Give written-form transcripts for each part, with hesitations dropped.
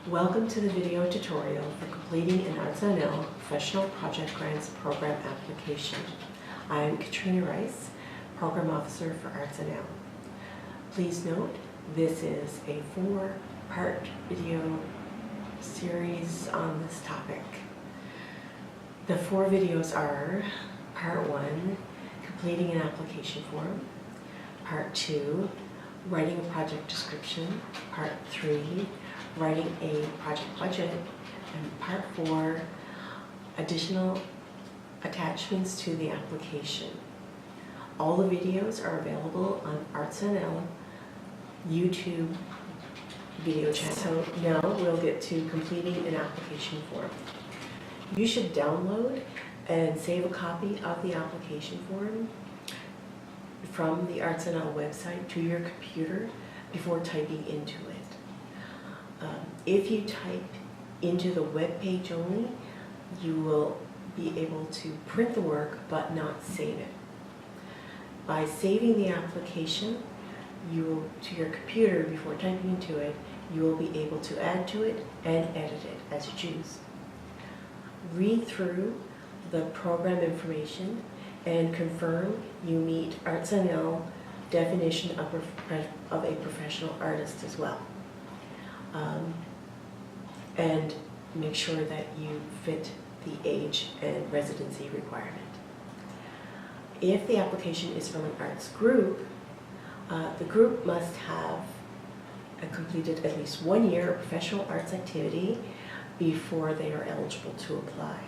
Welcome to the video tutorial for completing an ArtsNL Professional Project Grants Program application. I am Katrina Rice, Program Officer for ArtsNL. Please note, this is a 4-part video series on this topic. The 4 videos are Part 1, completing an application form, Part 2, writing a project description, Part 3, writing a project budget, and Part 4, additional attachments to the application. All the videos are available on ArtsNL YouTube video channel. So now we'll get to completing an application form. You should download and save a copy of the application form from the ArtsNL website to your computer before typing into it. If you type into the web page only, you will be able to print the work but not save it. By saving the application to your computer before typing into it, you will be able to add to it and edit it as you choose. Read through the program information and confirm you meet ArtsNL definition of a professional artist as well. And make sure that you fit the age and residency requirement. If the application is from an arts group, the group must have completed at least 1 year of professional arts activity before they are eligible to apply.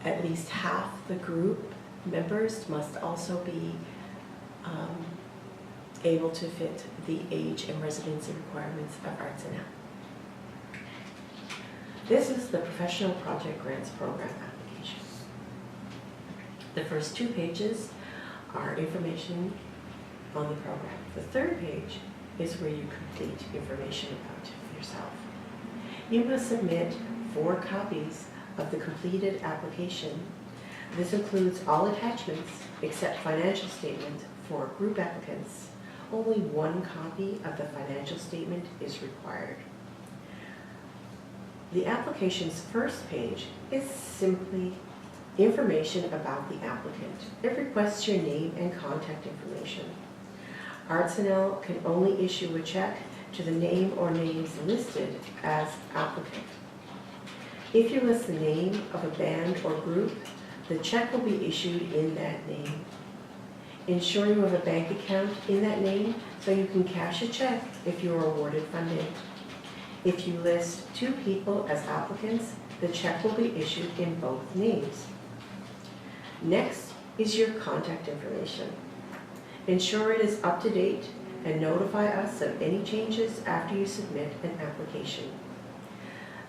At least half the group members must also be able to fit the age and residency requirements of ArtsNL. This is the Professional Project Grants Program application. The first 2 pages are information on the program. The 3rd page is where you complete information about yourself. You must submit 4 copies of the completed application. This includes all attachments except financial statement for group applicants. Only 1 copy of the financial statement is required. The application's first page is simply information about the applicant. It requests your name and contact information. ArtsNL can only issue a check to the name or names listed as applicant. If you list the name of a band or group, the check will be issued in that name. Ensure you have a bank account in that name so you can cash a check if you are awarded funding. If you list 2 people as applicants, the check will be issued in both names. Next is your contact information. Ensure it is up to date and notify us of any changes after you submit an application.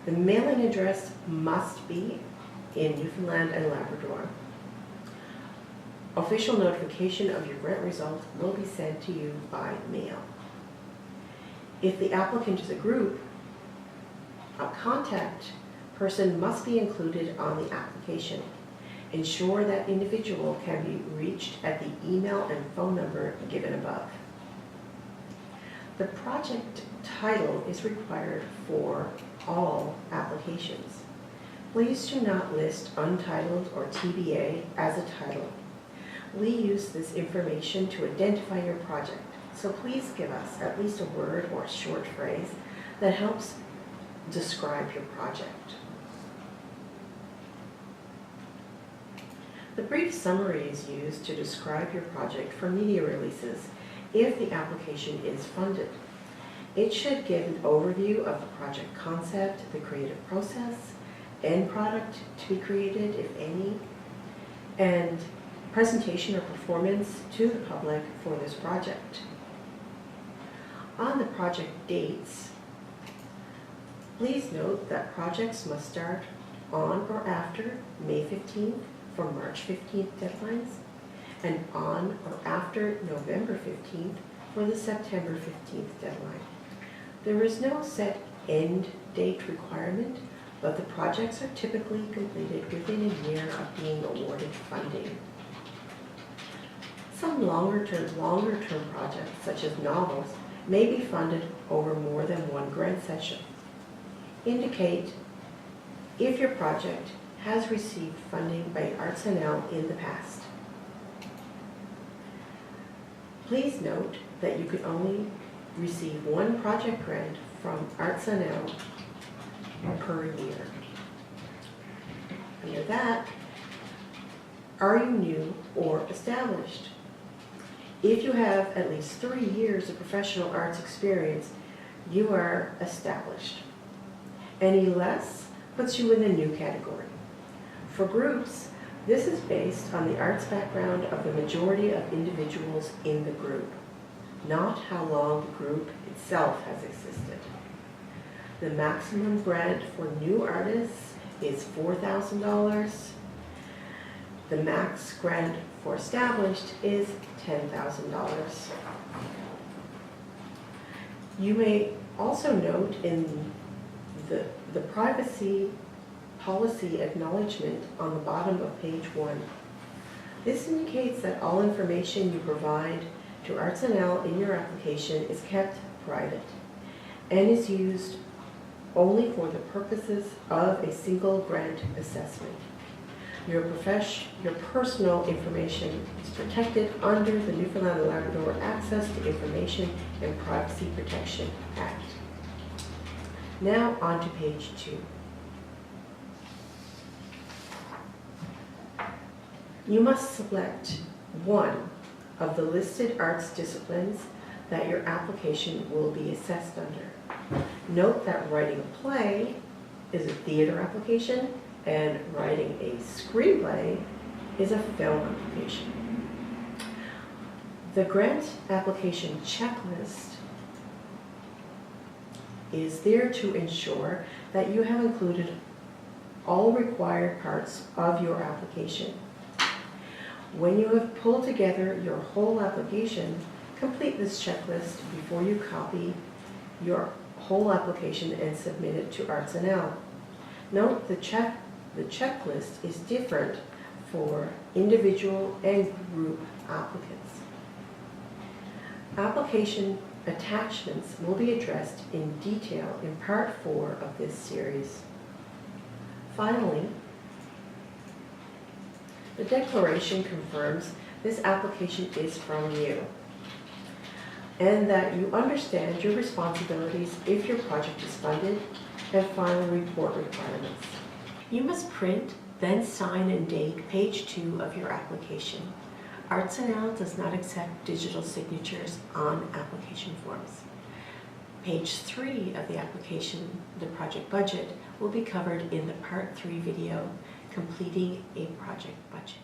The mailing address must be in Newfoundland and Labrador. Official notification of your grant result will be sent to you by mail. If the applicant is a group, a contact person must be included on the application. Ensure that individual can be reached at the email and phone number given above. The project title is required for all applications. Please do not list Untitled or TBA as a title. We use this information to identify your project, so please give us at least a word or a short phrase that helps describe your project. The brief summary is used to describe your project for media releases if the application is funded. It should give an overview of the project concept, the creative process, end product to be created, if any, and presentation or performance to the public for this project. On the project dates, please note that projects must start on or after May 15th for March 15th deadlines, and on or after November 15th for the September 15th deadline. There is no set end date requirement, but the projects are typically completed within a year of being awarded funding. Some longer-term projects, such as novels, may be funded over more than 1 grant session. indicate if your project has received funding by ArtsNL in the past. Please note that you can only receive one project grant from ArtsNL per year. Under that, are you new or established? If you have at least 3 years of professional arts experience, you are established. Any less puts you in the new category. For groups, this is based on the arts background of the majority of individuals in the group, not how long the group itself has existed. The maximum grant for new artists is $4,000. The max grant for established is $10,000. You may also note in the privacy policy acknowledgement on the bottom of page 1. This indicates that all information you provide to ArtsNL in your application is kept private and is used only for the purposes of a single grant assessment. Your personal information is protected under the Newfoundland and Labrador Access to Information and Privacy Protection Act. Now on to page 2. You must select one of the listed arts disciplines that your application will be assessed under. Note that writing a play is a theater application and writing a screenplay is a film application. The grant application checklist is there to ensure that you have included all required parts of your application. When you have pulled together your whole application, complete this checklist before you copy your whole application and submit it to ArtsNL. Note the checklist is different for individual and group applicants. Application attachments will be addressed in detail in part 4 of this series. Finally, the declaration confirms this application is from you and that you understand your responsibilities if your project is funded and final report requirements. You must print, then sign and date page 2 of your application. ArtsNL does not accept digital signatures on application forms. Page 3 of the application, the project budget, will be covered in the part 3 video, Completing a Project Budget.